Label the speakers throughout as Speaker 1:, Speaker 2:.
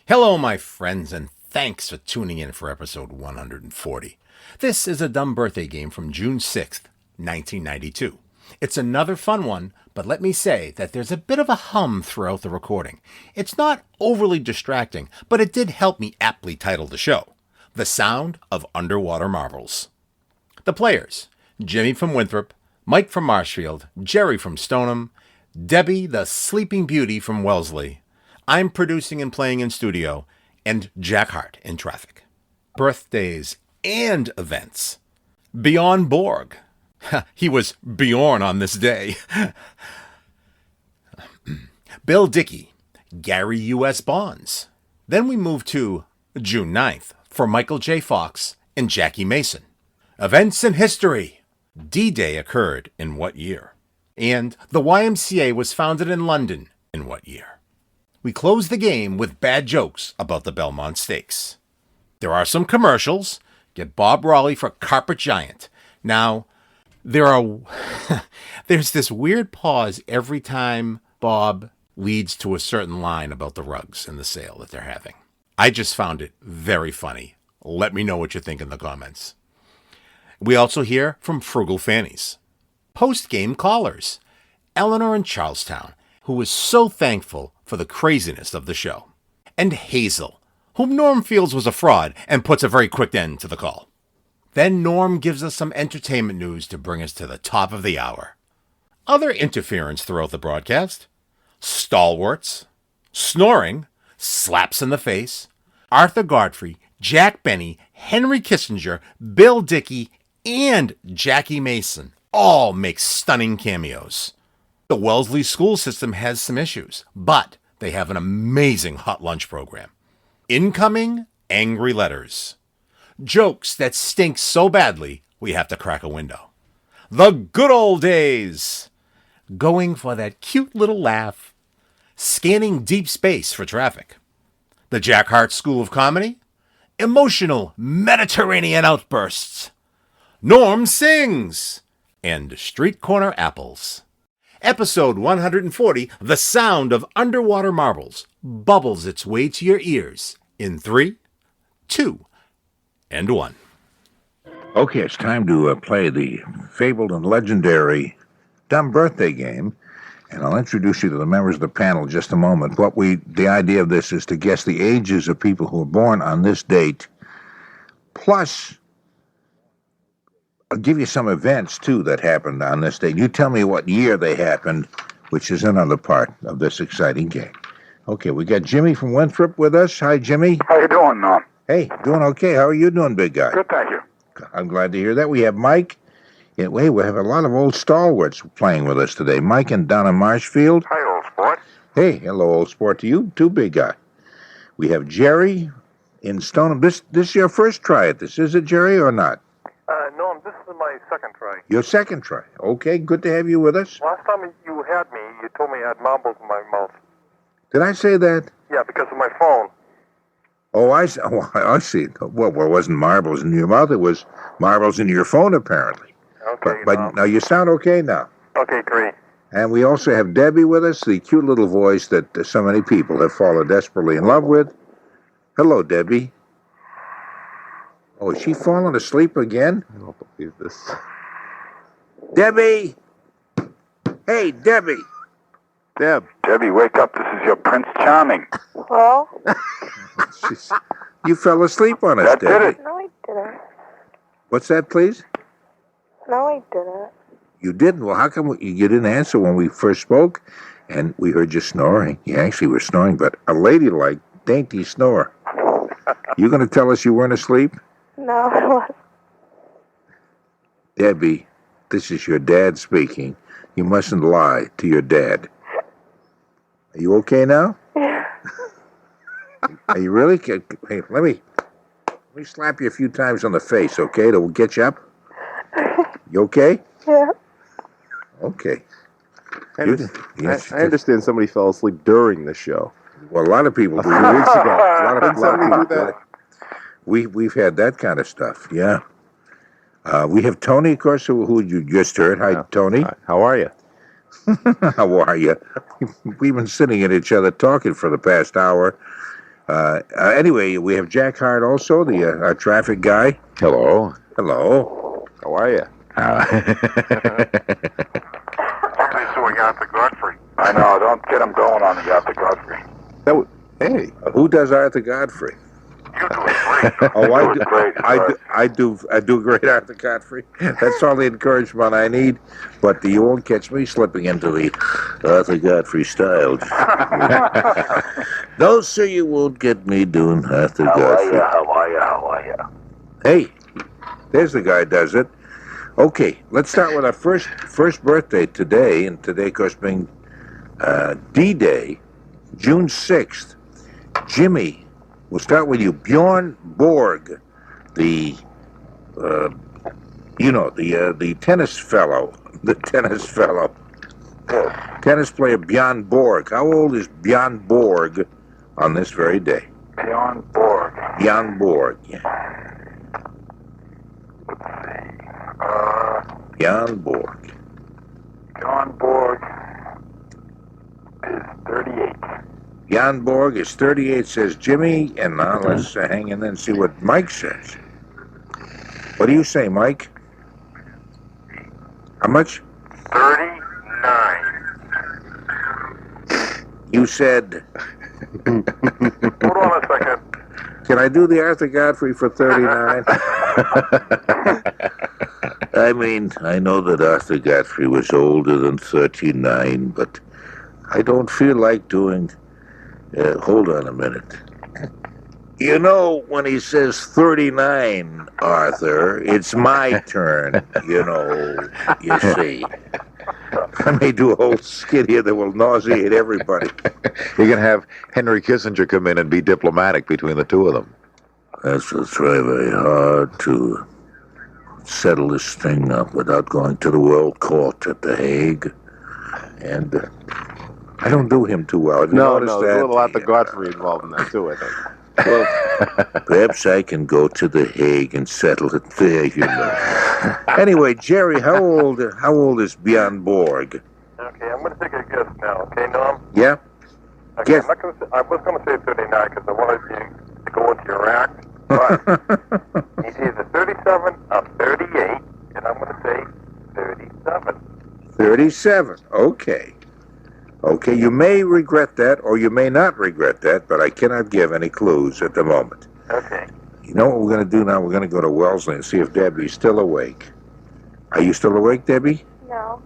Speaker 1: Hello, my friends, and thanks for tuning in for episode 140. This is a dumb birthday game from June 6th, 1992. It's another fun one, but let me say that there's a bit of a hum throughout the recording. It's not overly distracting, but it did help me aptly title the show, The Sound of Underwater Marbles. The players: Jimmy from Winthrop, Mike from Marshfield, Jerry from Stoneham, Debbie the Sleeping Beauty from Wellesley. I'm producing and playing in studio, and Jack Harte in traffic. Birthdays and events. Bjorn Borg. He was Bjorn on this day. Bill Dickey. Gary U.S. Bonds. Then we move to June 9th for Michael J. Fox and Jackie Mason. Events in history. DDay occurred in what year? And the YMCA was founded in London in what year? We close the game with bad jokes about the Belmont Stakes. There are some commercials. Get Bob Raleigh for Carpet Giant. Now, there's this weird pause every time Bob leads to a certain line about the rugs and the sale that they're having. I just found it very funny. Let me know what you think in the comments. We also hear from Frugal Fannies. Post-game callers. Eleanor in Charlestown, who was so thankful for the craziness of the show. And Hazel, whom Norm feels was a fraud and puts a very quick end to the call. Then Norm gives us some entertainment news to bring us to the top of the hour. Other interference throughout the broadcast: stalwarts, snoring, slaps in the face, Arthur Godfrey, Jack Benny, Henry Kissinger, Bill Dickey, and Jackie Mason all make stunning cameos. The Wellesley school system has some issues, but they have an amazing hot lunch program. Incoming angry letters. Jokes that stink so badly we have to crack a window. The good old days. Going for that cute little laugh. Scanning deep space for traffic. The Jack Harte School of Comedy. Emotional Mediterranean outbursts. Norm sings. And street corner apples. Episode 140, The Sound of Underwater Marbles, bubbles its way to your ears in 3, 2, and 1.
Speaker 2: Okay, it's time to play the fabled and legendary Dumb Birthday game, and I'll introduce you to the members of the panel in just a moment. The idea of this is to guess the ages of people who were born on this date, plus I'll give you some events, too, that happened on this date. You tell me what year they happened, which is another part of this exciting game. Okay, we got Jimmy from Winthrop with us. Hi, Jimmy.
Speaker 3: How you doing, Norm?
Speaker 2: Hey, doing okay. How are you doing, big guy?
Speaker 3: Good, thank you.
Speaker 2: I'm glad to hear that. We have Mike. Yeah, we have a lot of old stalwarts playing with us today. Mike and down in Marshfield.
Speaker 3: Hi, old sport.
Speaker 2: Hey, hello, old sport to you, too, big guy. We have Jerry in Stoneham. This is your first try at this, is it, Jerry, or not?
Speaker 3: Norm, this is my second try.
Speaker 2: Your second try. Okay, good to have you with us.
Speaker 3: Last time you had me, you told me I had marbles in my mouth.
Speaker 2: Did I say that?
Speaker 3: Yeah, because of my phone.
Speaker 2: Oh, I see. Well, it wasn't marbles in your mouth. It was marbles in your phone, apparently.
Speaker 3: Okay,
Speaker 2: But now you sound okay now.
Speaker 3: Okay, great.
Speaker 2: And we also have Debbie with us, the cute little voice that so many people have fallen desperately in love with. Hello, Debbie. Oh, is she falling asleep again?
Speaker 4: I don't believe this.
Speaker 2: Debbie! Hey, Debbie!
Speaker 4: Deb.
Speaker 3: Debbie, wake up. This is your Prince Charming.
Speaker 5: Well,
Speaker 2: You fell asleep on us,
Speaker 3: That
Speaker 2: Debbie.
Speaker 3: did it.
Speaker 5: no, I didn't.
Speaker 2: What's that, please?
Speaker 5: No, I didn't.
Speaker 2: You didn't? Well, how come you didn't answer when we first spoke? And we heard you snoring. You actually were snoring, but a ladylike, dainty snore. You going to tell us you weren't asleep?
Speaker 5: No, I wasn't.
Speaker 2: Debbie, this is your dad speaking. You mustn't lie to your dad. Are you okay now?
Speaker 5: Yeah.
Speaker 2: Are you really? Hey, let me slap you a few times on the face, okay? To get you up. You okay?
Speaker 5: Yeah.
Speaker 2: Okay.
Speaker 4: I understand somebody fell asleep during the show.
Speaker 2: Well, a lot of people do.
Speaker 4: 2 weeks ago.
Speaker 2: A lot of
Speaker 4: Somebody
Speaker 2: people
Speaker 4: do that.
Speaker 2: We've had that kind of stuff, yeah. We have Tony, of course, who you just heard. Hi, Tony.
Speaker 4: Hi, how are you?
Speaker 2: How are you? We've been sitting at each other talking for the past hour. Anyway, we have Jack Harte also, the traffic guy.
Speaker 6: Hello.
Speaker 2: Hello.
Speaker 4: How are you?
Speaker 3: Somebody's doing Arthur Godfrey. I know, don't get him going on the Arthur Godfrey.
Speaker 4: Hey.
Speaker 2: Who does Arthur Godfrey?
Speaker 3: You do it great.
Speaker 2: Oh,
Speaker 3: You do it great.
Speaker 2: I do great, Arthur Godfrey. That's all the encouragement I need. But you won't catch me slipping into the Arthur Godfrey style. No, sir, you won't get me doing Arthur Godfrey.
Speaker 3: How are you?
Speaker 2: Hey, there's the guy does it. Okay, let's start with our first birthday today, and today, of course, being D-Day, June 6th. Jimmy, we'll start with you. Bjorn Borg, the tennis fellow. The tennis fellow. Tennis player Bjorn Borg. How old is Bjorn Borg on this very day?
Speaker 3: Bjorn Borg.
Speaker 2: Bjorn Borg.
Speaker 3: Let's see.
Speaker 2: Bjorn Borg.
Speaker 3: Bjorn Borg is 38.
Speaker 2: Bjorn Borg is 38, says Jimmy. And now let's hang in there and see what Mike says. What do you say, Mike? How much?
Speaker 3: 39.
Speaker 2: You said,
Speaker 3: Hold on a second.
Speaker 2: can I do the Arthur Godfrey for 39? I mean, I know that Arthur Godfrey was older than 39, but I don't feel like doing... hold on a minute. You know, when he says 39, Arthur, it's my turn, you see. I may do a whole skit here that will nauseate everybody.
Speaker 6: You're going to have Henry Kissinger come in and be diplomatic between the two of them.
Speaker 2: That's what's very, very hard to settle this thing up without going to the World Court at The Hague. And I don't do him too well. Have you noticed that?
Speaker 4: There's a little Arthur Godfrey involved in that too, I think.
Speaker 2: Well, perhaps I can go to The Hague and settle it there, you know. Anyway, Jerry, how old is Bjorn Borg?
Speaker 3: Okay, I'm going to take a guess now. Okay, Norm?
Speaker 2: Yeah?
Speaker 3: Okay,
Speaker 2: Guess.
Speaker 3: I was going to say 39 because I wanted you to go into your act. But he's either 37 or 38, and I'm going to say 37.
Speaker 2: 37. Okay. Okay, you may regret that, or you may not regret that, but I cannot give any clues at the moment.
Speaker 3: Okay.
Speaker 2: You know what we're going to do now? We're going to go to Wellesley and see if Debbie's still awake. Are you still awake, Debbie?
Speaker 5: No.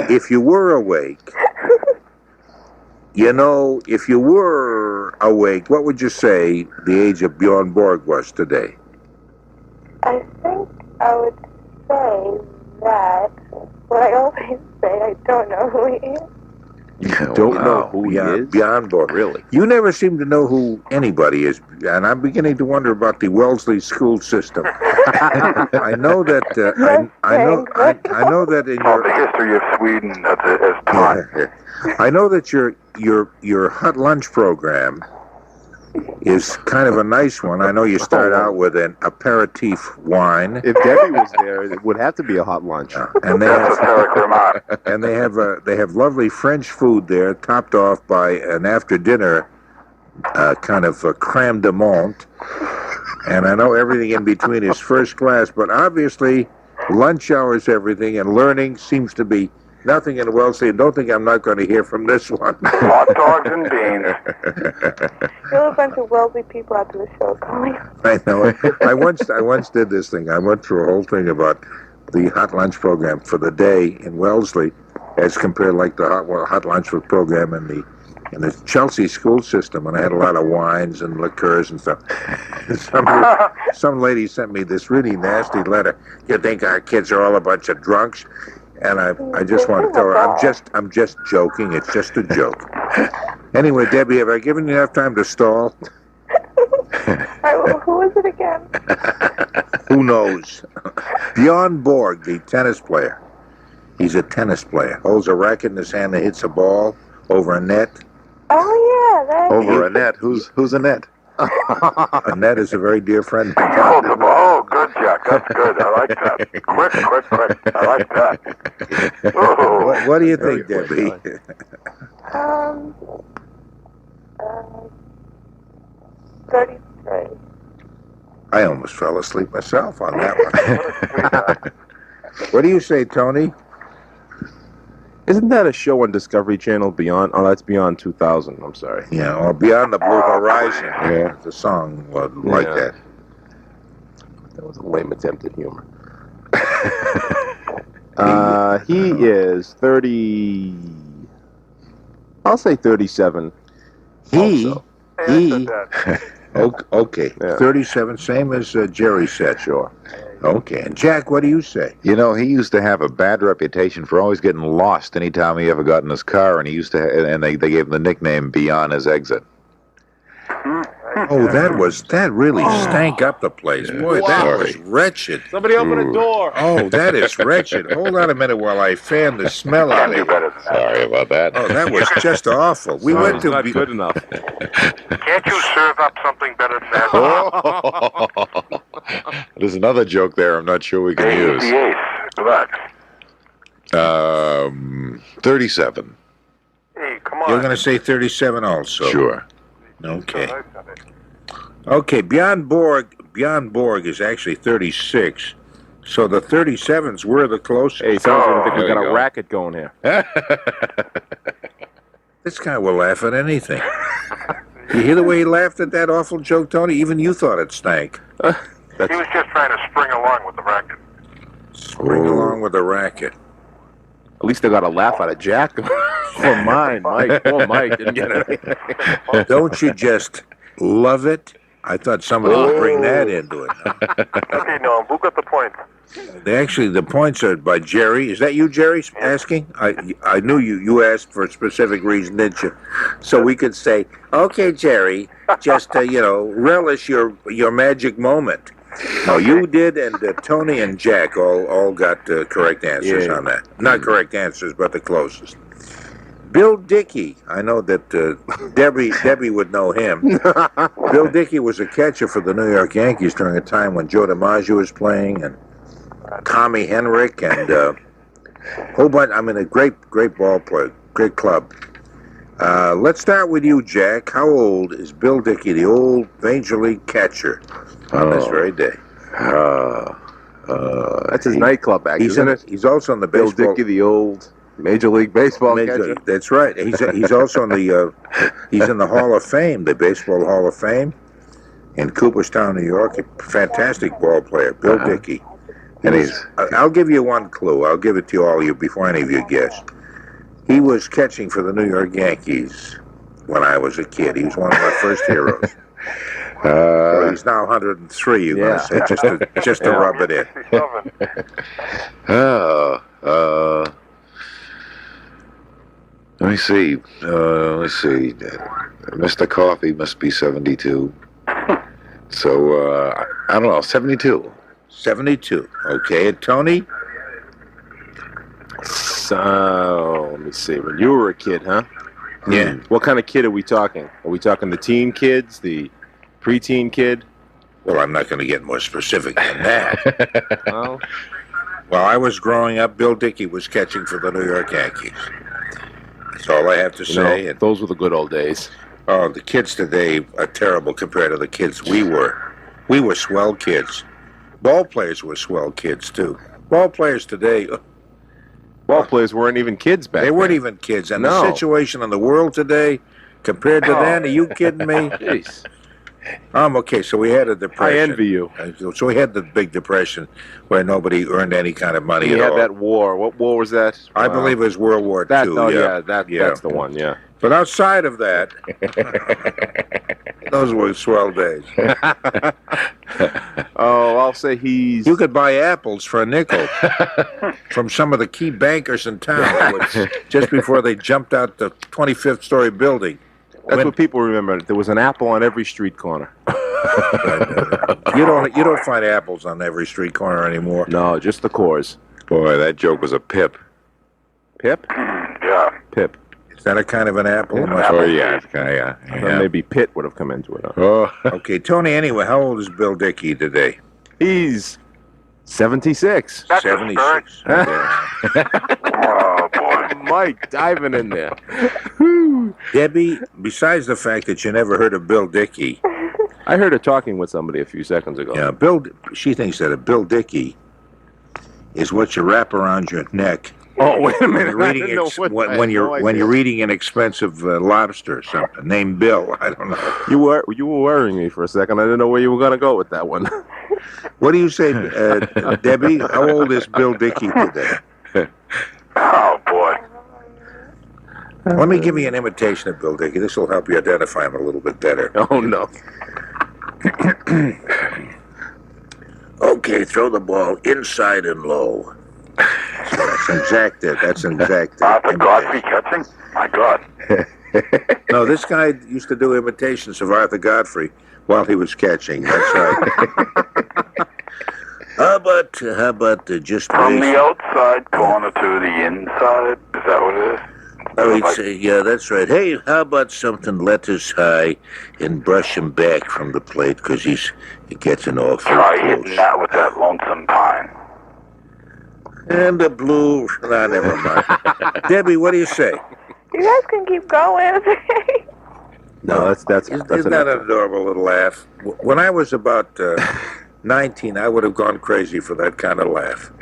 Speaker 2: If you were awake, if you were awake, what would you say the age of Bjorn Borg was today?
Speaker 5: I think I would say that what I always say, I don't know who he is.
Speaker 2: You don't know
Speaker 4: who he is?
Speaker 2: Bjorn Borg.
Speaker 6: Really?
Speaker 2: You never seem to know who anybody is, and I'm beginning to wonder about the Wellesley school system. I know that. I know that in
Speaker 3: Oh, the
Speaker 2: your.
Speaker 3: history of Sweden as taught.
Speaker 2: I know that your hot lunch program is kind of a nice one. I know you start out with an aperitif wine.
Speaker 4: If Debbie was there, it would have to be a hot lunch.
Speaker 2: And
Speaker 3: That's a Eric remark.
Speaker 2: and they have lovely French food there, topped off by an after dinner kind of a crème de menthe. And I know everything in between is first class, but obviously lunch hour is everything, and learning seems to be nothing in Wellesley. Don't think I'm not going to hear from this one.
Speaker 3: Hot dogs and beans.
Speaker 5: You'll have a bunch of wealthy people after the show calling.
Speaker 2: I know. I once did this thing. I went through a whole thing about the hot lunch program for the day in Wellesley, as compared like the hot lunch program in the Chelsea school system, and I had a lot of wines and liqueurs and stuff. Some lady sent me this really nasty letter. You think our kids are all a bunch of drunks? And I just want to tell her I'm just joking. It's just a joke. Anyway, Debbie, have I given you enough time to stall?
Speaker 5: Who is it again?
Speaker 2: Who knows? Bjorn Borg, the tennis player. He's a tennis player. Holds a racket in his hand and hits a ball over a net.
Speaker 5: Oh, yeah. That's
Speaker 6: Over a net. Who's a net?
Speaker 2: A net is a very dear friend.
Speaker 3: Oh, good, Jack. That's good. I like that. Quick. I like that. Oh.
Speaker 2: What do you think, Debbie?
Speaker 5: 33.
Speaker 2: I almost fell asleep myself on that one. What do you say, Tony?
Speaker 4: Isn't that a show on Discovery Channel Beyond? Oh, that's Beyond 2000. I'm sorry.
Speaker 2: Yeah, or Beyond the Blue Horizon. Yeah, the song was like that.
Speaker 4: That was a lame attempt at humor. He is 30. I'll say 37.
Speaker 2: He.
Speaker 4: Also.
Speaker 2: Okay. Yeah. 37, same as Jerry said.
Speaker 4: Sure.
Speaker 2: Okay. And Jack, what do you say?
Speaker 6: You know, he used to have a bad reputation for always getting lost anytime he ever got in his car, and he used to, and they gave him the nickname Beyond His Exit.
Speaker 2: Oh, that really stank up the place. Boy, that was wretched.
Speaker 4: Somebody open a door.
Speaker 2: Oh, that is wretched. Hold on a minute while I fan the smell out of it.
Speaker 6: Sorry about that.
Speaker 2: Oh, that was just awful. We went to
Speaker 4: not good enough.
Speaker 3: Can't you serve up something better than that?
Speaker 6: There's another joke there I'm not sure we can use.
Speaker 3: Good luck.
Speaker 6: 37.
Speaker 3: Hey, come on.
Speaker 2: You're going to say 37 also?
Speaker 6: Sure.
Speaker 2: Okay. Okay, Bjorn Borg is actually 36. So the 37s were the closest.
Speaker 4: Hey, sounds like I think we got a racket going here.
Speaker 2: This guy will laugh at anything. You hear the way he laughed at that awful joke, Tony? Even you thought it stank.
Speaker 3: He was just trying to spring along with the racket.
Speaker 2: Spring along with the racket.
Speaker 4: At least I got a laugh out of Jack. For mine, Mike. Poor Mike didn't get it.
Speaker 2: Don't you just love it? I thought somebody would bring that into it.
Speaker 3: Okay, Noam, who got the point?
Speaker 2: Actually, the points are by Jerry. Is that you, Jerry, asking? I knew you asked for a specific reason, didn't you? So we could say, okay, Jerry, just, relish your magic moment. No, you did, and Tony and Jack all got correct answers on that. Not correct answers, but the closest. Bill Dickey, I know that Debbie would know him. Bill Dickey was a catcher for the New York Yankees during a time when Joe DiMaggio was playing, and Tommy Henrik, and a whole bunch. I mean, a great ball player, great club. Let's start with you, Jack. How old is Bill Dickey, the old Major League catcher, on this very day?
Speaker 4: That's his nightclub act, isn't it?
Speaker 2: He's also on the
Speaker 4: Bill
Speaker 2: baseball.
Speaker 4: Dickey, the old Major League Baseball catcher.
Speaker 2: That's right. He's also on the he's in the Hall of Fame, the Baseball Hall of Fame, in Cooperstown, New York. A fantastic ball player, Bill Dickey. And I'll give you one clue. I'll give it to all you before any of you guess. He was catching for the New York Yankees when I was a kid. He was one of my first heroes. He's now 103, you're going to say, just to rub it in.
Speaker 6: Let me see. Mr. Coffee must be 72. So, I don't know, 72.
Speaker 2: 72. Okay, and Tony?
Speaker 4: So, let me see. When you were a kid, huh?
Speaker 2: Yeah.
Speaker 4: What kind of kid are we talking? Are we talking the teen kids, the preteen kid?
Speaker 2: Well, I'm not going to get more specific than that.
Speaker 4: Well,
Speaker 2: While I was growing up, Bill Dickey was catching for the New York Yankees. That's all I have to say.
Speaker 4: And those were the good old days.
Speaker 2: Oh, the kids today are terrible compared to the kids we were. We were swell kids. Ball players were swell kids, too. Ball players today...
Speaker 4: Ball players weren't even kids back then.
Speaker 2: They weren't even kids. And the situation in the world today, compared to then, are you kidding me?
Speaker 4: Jeez.
Speaker 2: Okay, so we had a depression.
Speaker 4: I envy you.
Speaker 2: So we had the big depression where nobody earned any kind of money at all.
Speaker 4: We had that war. What war was that?
Speaker 2: I believe it was World War II.
Speaker 4: That's the one, yeah.
Speaker 2: But outside of that, those were swell days.
Speaker 4: I'll say he's...
Speaker 2: You could buy apples for a nickel from some of the key bankers in town just before they jumped out the 25th story building.
Speaker 4: That's what people remember. There was an apple on every street corner.
Speaker 2: You don't find apples on every street corner anymore.
Speaker 4: No, just the cores.
Speaker 6: Boy, that joke was a pip.
Speaker 4: Pip?
Speaker 3: Yeah.
Speaker 4: Pip.
Speaker 2: Is that a kind of an apple?
Speaker 6: Yeah.
Speaker 4: Maybe Pitt would have come into it.
Speaker 6: Oh.
Speaker 2: Okay, Tony, anyway, how old is Bill Dickey today?
Speaker 4: He's 76.
Speaker 3: That's
Speaker 2: 76.
Speaker 3: Oh, boy.
Speaker 4: Mike diving in there.
Speaker 2: Debbie, besides the fact that you never heard of Bill Dickey,
Speaker 4: I heard her talking with somebody a few seconds ago.
Speaker 2: yeah, she thinks that a Bill Dickey is what you wrap around your neck
Speaker 4: Oh, wait a minute.
Speaker 2: when you're eating an expensive lobster or something named Bill. I don't know.
Speaker 4: You were worrying me for a second. I didn't know where you were going to go with that one.
Speaker 2: What do you say, Debbie? How old is Bill Dickey today?
Speaker 3: Oh, boy.
Speaker 2: Let me give you an imitation of Bill Dickey. This will help you identify him a little bit better.
Speaker 4: Oh, no.
Speaker 2: Okay, throw the ball inside and low. So that's exact. That's an exact.
Speaker 3: Arthur Godfrey catching? My God.
Speaker 2: No, this guy used to do imitations of Arthur Godfrey while he was catching. That's right. How about just
Speaker 3: From the outside corner to the inside? Is that what it is?
Speaker 2: Oh, he'd say, yeah, that's right. Hey, how about something lettuce high and brush him back from the plate because he gets an awful
Speaker 3: Try
Speaker 2: close.
Speaker 3: hitting that with that lonesome pine.
Speaker 2: And the blue. Nah, never mind. Debbie, what do you say?
Speaker 5: You guys can keep going.
Speaker 4: No, that's
Speaker 2: Isn't that an adorable little laugh? When I was about 19, I would have gone crazy for that kind of laugh.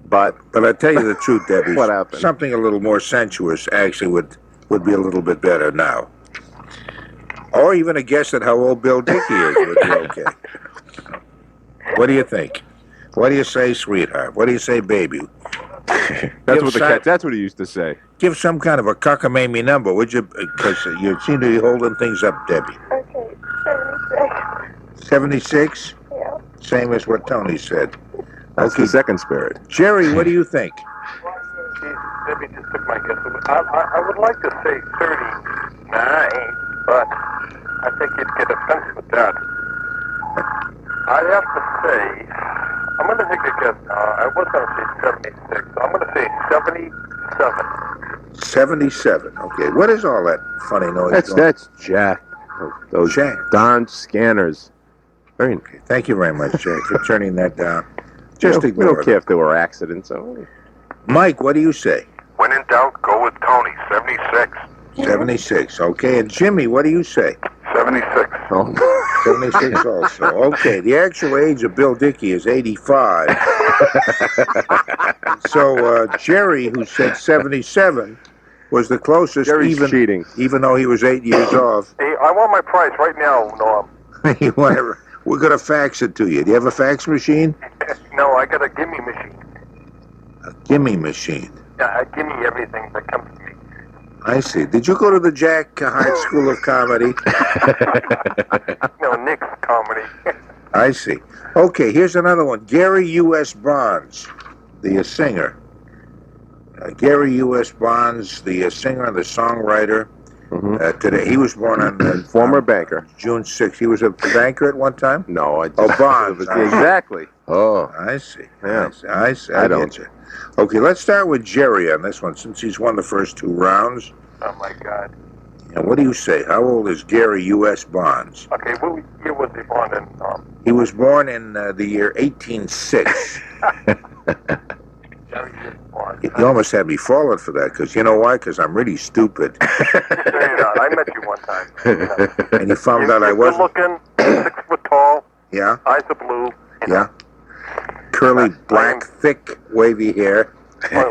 Speaker 2: But I tell you the truth, Debbie.
Speaker 4: What happened?
Speaker 2: Something a little more sensuous actually would be a little bit better now. Or even a guess at how old Bill Dickey is would be okay. What do you think? What do you say, sweetheart? What do you say, baby?
Speaker 4: That's what he used to say.
Speaker 2: Give some kind of a cockamamie number, would you? Because you seem to be holding things up, Debbie.
Speaker 5: Okay, 76.
Speaker 2: 76?
Speaker 5: Yeah.
Speaker 2: Same as what Tony said.
Speaker 4: That's the second spirit.
Speaker 2: Jerry, what do you think?
Speaker 3: Debbie just took my guess. I would like to say 39, but I think you'd get offensive with that. I'd have to say, I'm going to take a guess now. I was going to say 76. So I'm going to say 77.
Speaker 2: 77. Okay. What is all that funny noise?
Speaker 4: That's Jack. Those
Speaker 2: Jack.
Speaker 4: darn scanners. Very nice.
Speaker 2: Okay. Thank you very much, Jack, for turning that down.
Speaker 4: We
Speaker 2: Just ignore
Speaker 4: don't care if there were accidents. So.
Speaker 2: Mike, what do you say?
Speaker 3: When in doubt, go with Tony. 76.
Speaker 2: 76. Okay. And Jimmy, what do you say?
Speaker 3: 76.
Speaker 4: Oh.
Speaker 2: 76 also. Okay. The actual age of Bill Dickey is 85. So Jerry, who said 77, was the closest.
Speaker 4: Jerry's cheating.
Speaker 2: Even though he was 8 years off.
Speaker 3: Hey, I want my price right now, Norm.
Speaker 2: We're going to fax it to you. Do you have a fax machine?
Speaker 3: No, I got a gimme machine.
Speaker 2: A gimme machine.
Speaker 3: Yeah, gimme everything that comes to me.
Speaker 2: I see. Did you go to the Jack Harte School of Comedy?
Speaker 3: No, Nick's comedy.
Speaker 2: I see. Okay, here's another one. Gary U.S. Bonds, the singer. Gary U.S. Bonds, the singer and the songwriter.
Speaker 4: Mm-hmm.
Speaker 2: Today, he was born on
Speaker 4: Former banker.
Speaker 2: June 6th. He was a banker at one time?
Speaker 4: No, I just...
Speaker 2: Oh, Bonds.
Speaker 4: Exactly.
Speaker 2: Oh, I see.
Speaker 4: Yeah.
Speaker 2: I
Speaker 4: don't.
Speaker 2: get you. Okay, let's start with Jerry on this one, since he's won the first 2 rounds.
Speaker 3: Oh, my God.
Speaker 2: And what do you say? How old is Gary U.S. Bonds?
Speaker 3: Okay, what year was he born in?
Speaker 2: He was born in the year 1806.
Speaker 3: Jerry was born.
Speaker 2: You almost had me falling for that, because you know why? Because I'm really stupid.
Speaker 3: I met you one time.
Speaker 2: And you found out I
Speaker 3: You're
Speaker 2: wasn't.
Speaker 3: good looking, 6 foot tall,
Speaker 2: Yeah,
Speaker 3: eyes are blue.
Speaker 2: yeah. Curly, black, thick, wavy hair.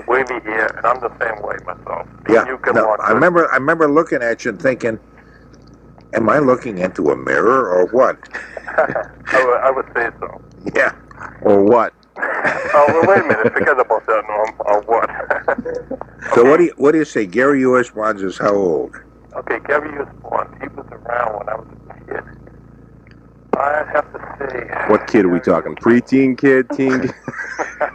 Speaker 3: Wavy hair, and I'm the same way myself.
Speaker 2: Yeah.
Speaker 3: You can
Speaker 2: No,
Speaker 3: walk
Speaker 2: I remember looking at you and thinking, am I looking into a mirror or what?
Speaker 3: I would say so.
Speaker 2: Yeah.
Speaker 4: Or what?
Speaker 3: Oh, well, wait a minute. Forget about that, Norm. Or what?
Speaker 2: So what do you say? Gary U.S. Bonds is how old?
Speaker 3: Okay, Gary was born. He was around when I was a kid. I'd have to say...
Speaker 4: What kid are we talking? Preteen kid? Teen kid?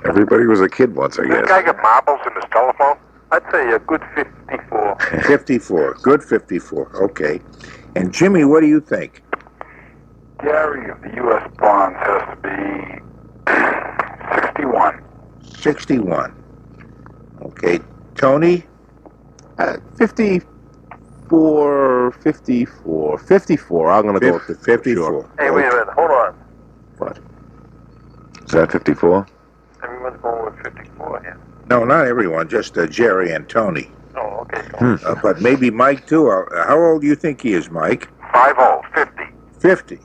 Speaker 6: Everybody was a kid once, I
Speaker 3: This
Speaker 6: guess.
Speaker 3: guy got marbles in his telephone? I'd say a good 54.
Speaker 2: 54. Good 54. Okay. And Jimmy, what do you think?
Speaker 3: Gary of the U.S. Bonds has to be 61.
Speaker 2: 61. Okay. Tony?
Speaker 4: 54. 54. I'm going to go with the
Speaker 2: 54.
Speaker 4: Sure.
Speaker 3: Hey, wait a minute. Hold on.
Speaker 4: What?
Speaker 6: Is that 54?
Speaker 3: Everyone's going with 54 here.
Speaker 2: No, not everyone, just Jerry and Tony.
Speaker 3: Oh, okay.
Speaker 2: But maybe Mike, too. How old do you think he is, Mike?
Speaker 3: 50.
Speaker 2: 50.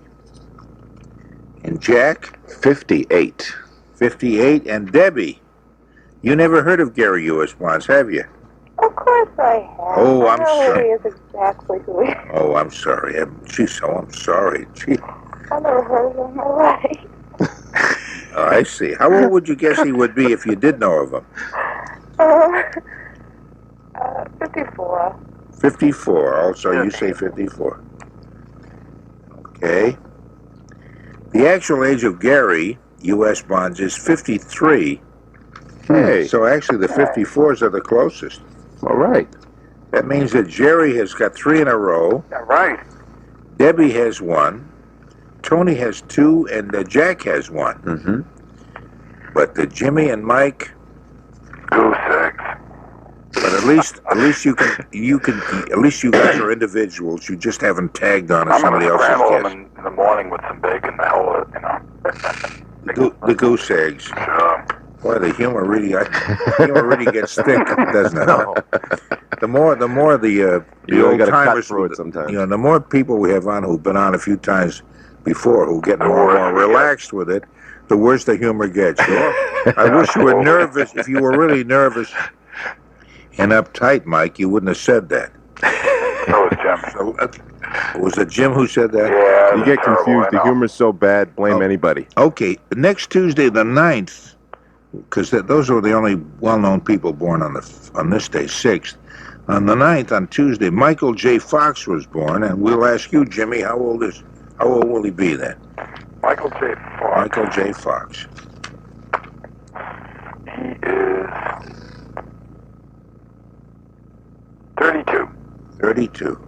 Speaker 2: And Jack?
Speaker 6: 58.
Speaker 2: 58. And Debbie? You never heard of Gary U.S. Bonds, have you?
Speaker 5: Of course I have.
Speaker 2: Oh, I'm
Speaker 5: I know
Speaker 2: sorry.
Speaker 5: he is exactly who he is.
Speaker 2: Oh, I'm sorry. Jeez, I'm sorry. Gee.
Speaker 5: I never heard of him in my life.
Speaker 2: Oh, I see. How old would you guess he would be if you did know of him?
Speaker 5: 54.
Speaker 2: 54. Also, you say 54. Okay. The actual age of Gary U.S. Bonds is 53.
Speaker 6: Hey.
Speaker 2: So actually, the 54s are the closest.
Speaker 6: All right.
Speaker 2: That means that Jerry has got 3 in a row.
Speaker 3: Yeah, right.
Speaker 2: Debbie has 1. Tony has 2, and Jack has 1.
Speaker 6: Mm-hmm.
Speaker 2: But Jimmy and Mike.
Speaker 3: 2 6.
Speaker 2: But at least you can at least you guys are individuals. You just haven't tagged on
Speaker 3: I'm
Speaker 2: somebody
Speaker 3: gonna
Speaker 2: else's
Speaker 3: scramble
Speaker 2: guess.
Speaker 3: them in the morning with some bacon, the hell,
Speaker 2: The goose eggs.
Speaker 3: Sure.
Speaker 2: Boy, the humor really gets thick, doesn't it?
Speaker 6: No.
Speaker 2: The more the
Speaker 6: You
Speaker 2: old
Speaker 6: gotta cut
Speaker 2: timers,
Speaker 6: through it sometimes.
Speaker 2: you know, the more people we have on who've been on a few times before, who get more and more relaxed with it, the worse the humor gets. I wish you were nervous. If you were really nervous and uptight, Mike, you wouldn't have said that.
Speaker 3: So is Jim.
Speaker 2: So, was it Jim who said that?
Speaker 3: Yeah.
Speaker 4: You get confused. The humor's so bad, blame anybody.
Speaker 2: Okay, next Tuesday, the 9th, because those are the only well-known people born on this day, 6th. On the 9th, on Tuesday, Michael J. Fox was born, and we'll ask you, Jimmy, how old will he be then?
Speaker 3: Michael J. Fox.
Speaker 2: Michael J. Fox.
Speaker 3: He is 32.
Speaker 2: 32.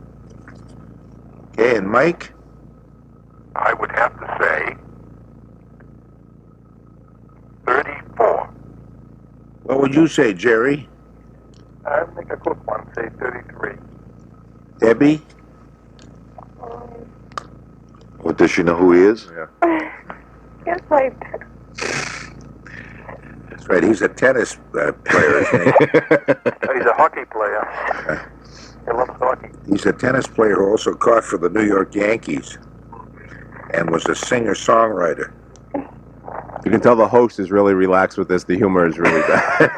Speaker 2: Okay, and Mike?
Speaker 3: I would have to say 34.
Speaker 2: What would you say, Jerry?
Speaker 3: I think a quick one, say 33.
Speaker 2: Debbie?
Speaker 6: What, does she know who he is?
Speaker 5: Yes, I
Speaker 2: That's right, he's a tennis player, isn't he?
Speaker 3: He's a hockey player. He loves hockey.
Speaker 2: He's a tennis player who also caught for the New York Yankees and was a singer-songwriter.
Speaker 4: You can tell the host is really relaxed with this. The humor is really bad.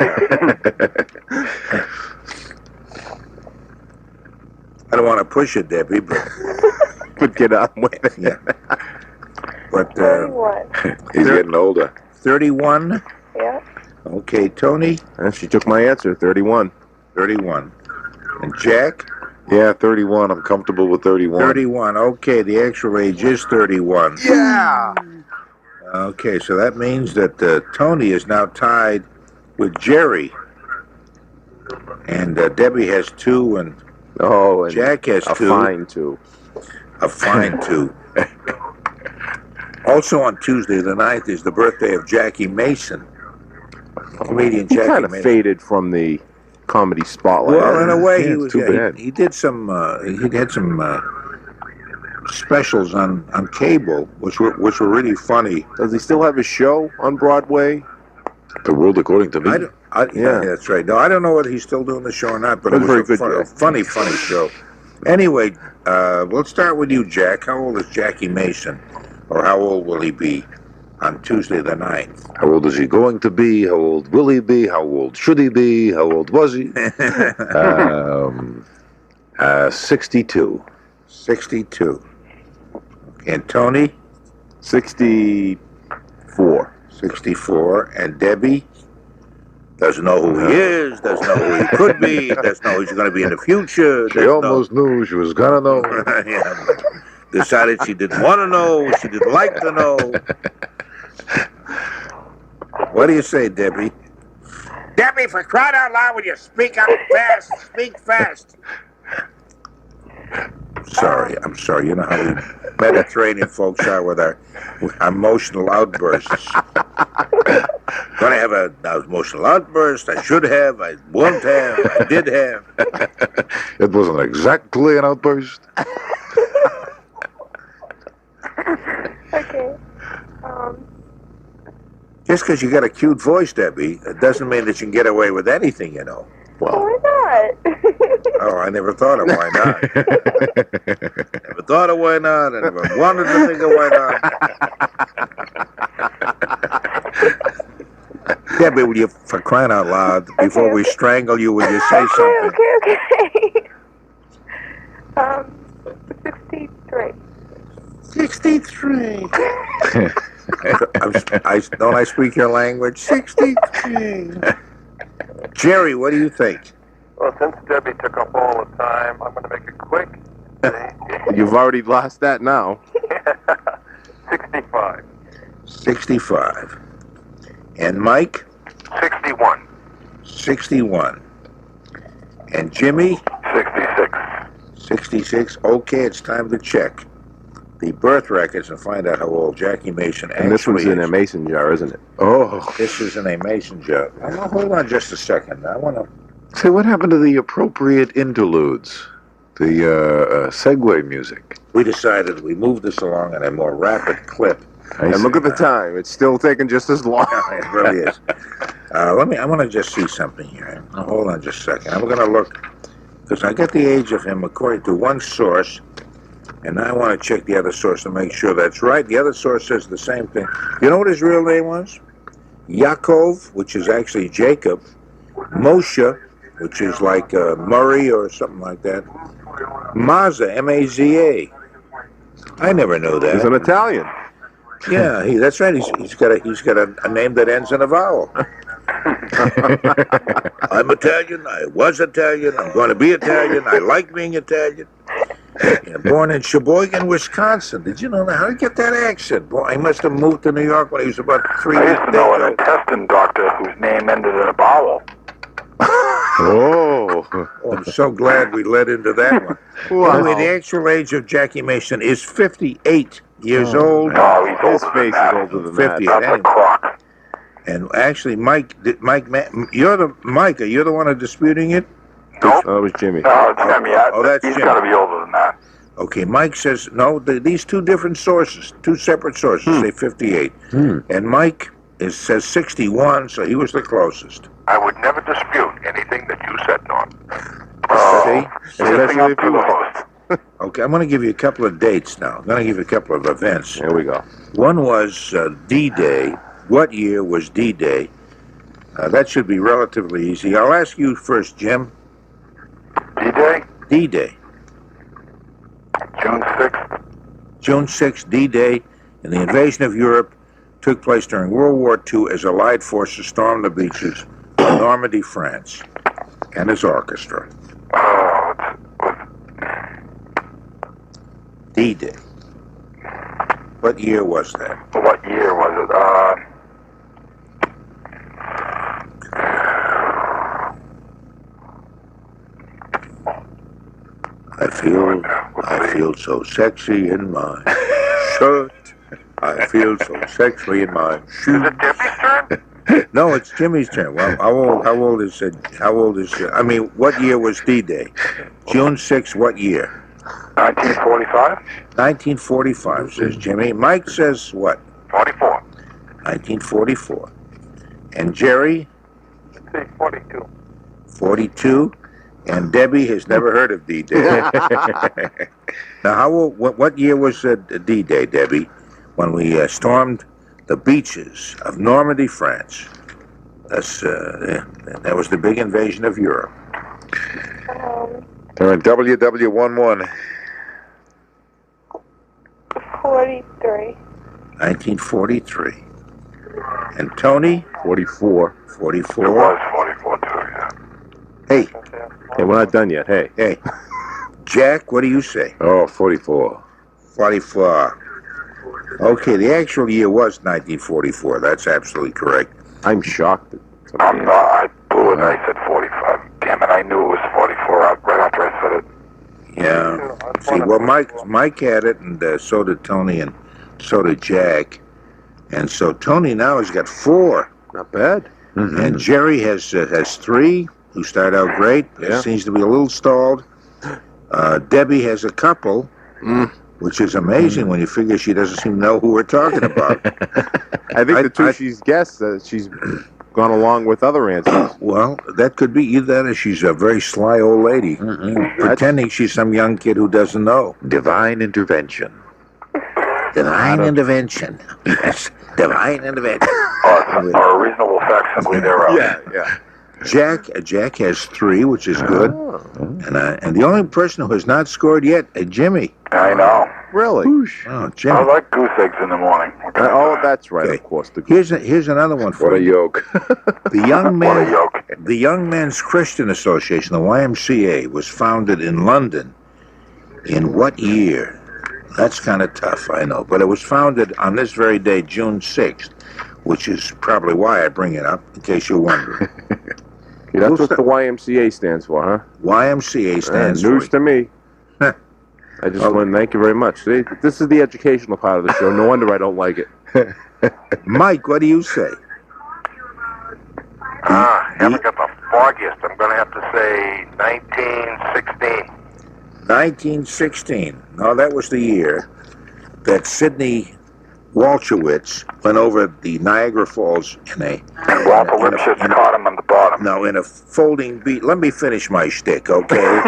Speaker 2: I don't want to push it, Debbie, but
Speaker 4: But get on with it.
Speaker 2: yeah. But
Speaker 5: 31.
Speaker 6: He's getting older.
Speaker 2: 31.
Speaker 5: Yeah.
Speaker 2: Okay, Tony,
Speaker 4: And she took my answer, 31.
Speaker 2: 31. And Jack,
Speaker 6: Yeah, 31. I'm comfortable with 31.
Speaker 2: 31. Okay, the actual age is 31.
Speaker 4: Yeah!
Speaker 2: Okay, so that means that Tony is now tied with Jerry. And Debbie has 2, and
Speaker 4: Oh, and
Speaker 2: Jack has
Speaker 4: a
Speaker 2: 2.
Speaker 4: fine, too.
Speaker 2: A fine 2. Also on Tuesday, the 9th, is the birthday of Jackie Mason. Comedian
Speaker 4: He
Speaker 2: Jackie
Speaker 4: kind of
Speaker 2: Mason.
Speaker 4: faded from the comedy spotlight.
Speaker 2: Well, in a way,
Speaker 4: Yeah,
Speaker 2: he
Speaker 4: it's
Speaker 2: was.
Speaker 4: too
Speaker 2: Yeah,
Speaker 4: bad.
Speaker 2: he did some. He had some specials on cable, which were really funny.
Speaker 4: Does he still have his show on Broadway?
Speaker 6: The world according to me.
Speaker 2: Yeah,
Speaker 4: Yeah.
Speaker 2: that's right. No, I don't know whether he's still doing the show or not, but
Speaker 4: It
Speaker 2: it
Speaker 4: was
Speaker 2: was
Speaker 4: very
Speaker 2: a
Speaker 4: good
Speaker 2: fun,
Speaker 4: show.
Speaker 2: a funny show. Anyway, let's start with you, Jack. How old is Jackie Mason, or how old will he be on Tuesday the 9th?
Speaker 6: How old is he going to be? How old will he be? How old should he be? How old was he? 62.
Speaker 2: 62. And Tony?
Speaker 4: 64.
Speaker 2: 64. And Debbie? Doesn't know who he is, doesn't know who he could be, doesn't know who he's going to be in the future.
Speaker 6: She almost knew she was gonna know.
Speaker 2: Yeah, but decided she didn't want to know, she didn't like to know. What do you say, Debbie? Debbie, for crying out loud, when you speak up fast, speak fast. I'm sorry. You know how we Mediterranean folks are with our emotional outbursts. Gonna have an emotional outburst. I should have. I won't have. I did have.
Speaker 6: It wasn't exactly an outburst.
Speaker 5: Okay.
Speaker 2: Just because you got a cute voice, Debbie, it doesn't mean that you can get away with anything, you know.
Speaker 4: Well,
Speaker 5: Why not?
Speaker 2: Oh, I never thought of why not. Never thought of why not. I never wanted to think of why not. Debbie, will you, for crying out loud, before we strangle you, will you say something?
Speaker 5: Okay. 63.
Speaker 2: 63. Don't I speak your language? 63. Jerry, what do you think?
Speaker 3: Well, since Debbie took up all the time, I'm going to make it quick.
Speaker 4: you've already lost that now.
Speaker 3: 65.
Speaker 2: 65. And Mike?
Speaker 3: 61.
Speaker 2: 61. And Jimmy?
Speaker 3: 66.
Speaker 2: 66. Okay, it's time to check the birth records and find out how old Jackie Mason actually
Speaker 4: And this one's in
Speaker 2: is.
Speaker 4: a mason jar, isn't it?
Speaker 2: Oh, this is in a mason jar. Now, hold on just a second. I want to...
Speaker 6: Say, what happened to the appropriate interludes? The segue music?
Speaker 2: We decided we moved this along at a more rapid clip.
Speaker 4: And look at the time. It's still taking just as long.
Speaker 2: It really is. I want to just see something here. Now, hold on just a second. I'm going to look, because I got the age of him according to one source, and I want to check the other source to make sure that's right. The other source says the same thing. You know what his real name was? Yaakov, which is actually Jacob. Moshe, which is like Murray or something like that. Maza, M-A-Z-A. I never knew that.
Speaker 4: He's an Italian.
Speaker 2: Yeah, that's right. He's got a name that ends in a vowel. I'm Italian. I was Italian. I'm going to be Italian. I like being Italian. Yeah, born in Sheboygan, Wisconsin. Did you know that? How did he get that accent? Boy, he must have moved to New York when he was about 3 years old.
Speaker 3: I used to know an intestine doctor whose name ended in a vowel.
Speaker 4: Oh.
Speaker 2: Oh, I'm so glad we led into that one.
Speaker 4: Wow.
Speaker 2: Anyway, the actual age of Jackie Mason is 58 years old.
Speaker 3: Oh, he's
Speaker 4: His
Speaker 3: older
Speaker 4: face
Speaker 3: than
Speaker 4: is
Speaker 3: that.
Speaker 4: older than
Speaker 2: 50.
Speaker 4: that.
Speaker 3: That's a clock.
Speaker 2: And actually, Mike, you're the one who's disputing it?
Speaker 3: Nope.
Speaker 4: Oh, it was Jimmy.
Speaker 3: No, it's Jimmy.
Speaker 2: Oh, that's
Speaker 3: He's
Speaker 2: Jimmy.
Speaker 3: got to be older than that.
Speaker 2: Okay, Mike says, no, these two different sources, two separate sources say 58. And Mike says 61, so he was the closest.
Speaker 3: I would never dispute anything that you said, Norm.
Speaker 2: See?
Speaker 3: Sifting up to the host.
Speaker 2: Okay, I'm going to give you a couple of dates now. I'm going to give you a couple of events.
Speaker 4: Here we go.
Speaker 2: One was D-Day. What year was D-Day? That should be relatively easy. I'll ask you first, Jim.
Speaker 3: D-Day?
Speaker 2: D-Day.
Speaker 3: June 6th.
Speaker 2: June 6th, D-Day, and the invasion of Europe took place during World War II as Allied forces stormed the beaches of Normandy, France, and his orchestra.
Speaker 3: Oh,
Speaker 2: D-Day. What year was that?
Speaker 3: what year was it?
Speaker 2: I feel so sexy in my shirt. I feel so sexy in my
Speaker 3: Is
Speaker 2: shoes.
Speaker 3: it Debbie's turn?
Speaker 2: No, it's Jimmy's turn. Well, how old is I mean, what year was D-Day? June 6th, what year?
Speaker 3: 1945?
Speaker 2: 1945, says Jimmy. Mike says what?
Speaker 3: 44.
Speaker 2: 1944. And Jerry?
Speaker 3: Let's say 42.
Speaker 2: 42. And Debbie has never heard of D-Day. Now, what year was D-Day, Debbie, when we stormed the beaches of Normandy, France? That was the big invasion of Europe.
Speaker 6: They're in WW11.
Speaker 5: 43.
Speaker 2: 1943. And Tony?
Speaker 4: 44.
Speaker 2: 44.
Speaker 3: It was 44 too, yeah.
Speaker 2: Hey,
Speaker 4: Hey, we're not done yet. Hey.
Speaker 2: Jack, what do you say?
Speaker 6: Oh, 44.
Speaker 2: 44. Okay, the actual year was 1944. That's absolutely correct.
Speaker 4: I'm shocked.
Speaker 3: I'm not. I blew it. I said 45. Damn it, I knew it was 44 right after I said it.
Speaker 2: Yeah. See, well, Mike had it, and so did Tony, and so did Jack. And so Tony now has got 4.
Speaker 4: Not bad.
Speaker 2: And Jerry has 3, who started out great.
Speaker 4: Yeah.
Speaker 2: Seems to be a little stalled. Debbie has a couple. which is amazing when you figure she doesn't seem to know who we're talking about.
Speaker 4: I think the two she's guessed, she's gone along with other answers.
Speaker 2: Well, that could be either that or she's a very sly old lady, pretending she's some young kid who doesn't know.
Speaker 6: Divine intervention.
Speaker 2: Divine intervention. Yes, divine intervention.
Speaker 3: Or a reasonable facsimile thereof.
Speaker 4: Yeah.
Speaker 2: Jack has 3, which is good. And the only person who has not scored yet, Jimmy.
Speaker 3: I know.
Speaker 4: Really?
Speaker 2: Oh, Jimmy.
Speaker 3: I like goose eggs in the morning.
Speaker 4: Oh, that's right,
Speaker 2: Okay.
Speaker 4: of course.
Speaker 2: Here's another one for
Speaker 6: What a
Speaker 2: you.
Speaker 6: yoke.
Speaker 2: The Young
Speaker 3: What a
Speaker 2: Man,
Speaker 3: yoke.
Speaker 2: the Young Men's Christian Association, the YMCA, was founded in London. In what year? That's kind of tough, I know, but it was founded on this very day, June 6th, which is probably why I bring it up, in case you're wondering.
Speaker 4: That's what the YMCA stands for, huh?
Speaker 2: YMCA stands
Speaker 4: News
Speaker 2: for.
Speaker 4: to me. I just want to thank you very much. See, this is the educational part of the show. No wonder I don't like it.
Speaker 2: Mike, what do you say?
Speaker 3: Haven't got the foggiest. I'm going to have to say 1916.
Speaker 2: 1916. No, that was the year that Sidney Walchowitz went over the Niagara Falls in a...
Speaker 3: And Walter Lipschitz caught him on the bottom.
Speaker 2: No, in a folding beach. Let me finish my shtick, okay?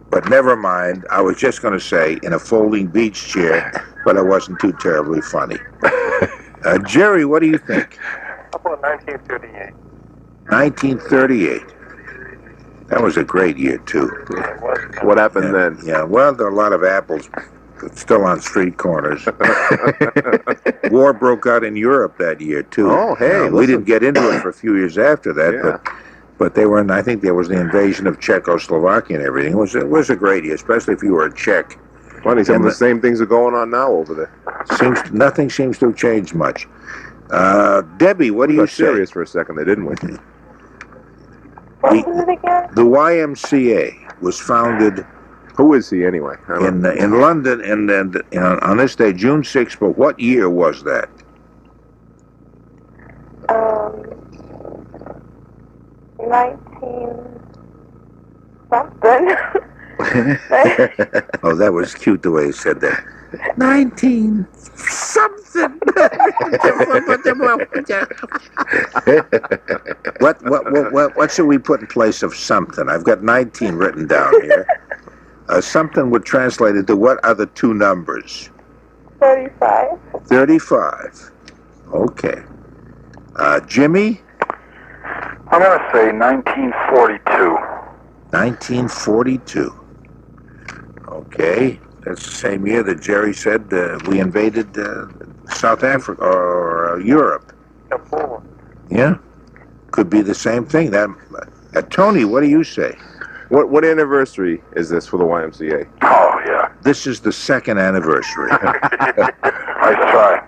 Speaker 2: But never mind. I was just going to say in a folding beach chair, but it wasn't too terribly funny. Jerry, what do you think?
Speaker 3: How about 1938?
Speaker 2: 1938. That was a great year, too.
Speaker 4: What happened then?
Speaker 2: Yeah, well, there are a lot of apples still on street corners. War broke out in Europe that year, too.
Speaker 4: Oh, hey,
Speaker 2: we didn't get into it for a few years after that, but they were, I think there was the invasion of Czechoslovakia and everything. It was a great year, especially if you were a Czech.
Speaker 4: Funny, some of the same things are going on now over there.
Speaker 2: Nothing seems to have changed much. Debbie, what do you
Speaker 4: got
Speaker 2: say?
Speaker 4: serious for a second there, didn't we?
Speaker 5: What was it again?
Speaker 2: The YMCA was founded
Speaker 4: Who is he anyway? I don't know.
Speaker 2: in London and on this day, June 6th, but what year was that?
Speaker 5: 19 something.
Speaker 2: Oh, that was cute the way he said that. 19 something. What should we put in place of something? I've got 19 written down here. Something would translate into what are the two numbers?
Speaker 5: 35.
Speaker 2: 35. Okay. Jimmy?
Speaker 3: I'm going to say 1942.
Speaker 2: 1942. Okay. That's the same year that Jerry said we invaded South Africa or Europe. Yeah. Could be the same thing. Tony, what do you say?
Speaker 4: What anniversary is this for the YMCA?
Speaker 3: Oh, yeah.
Speaker 2: This is the second anniversary.
Speaker 3: Nice try.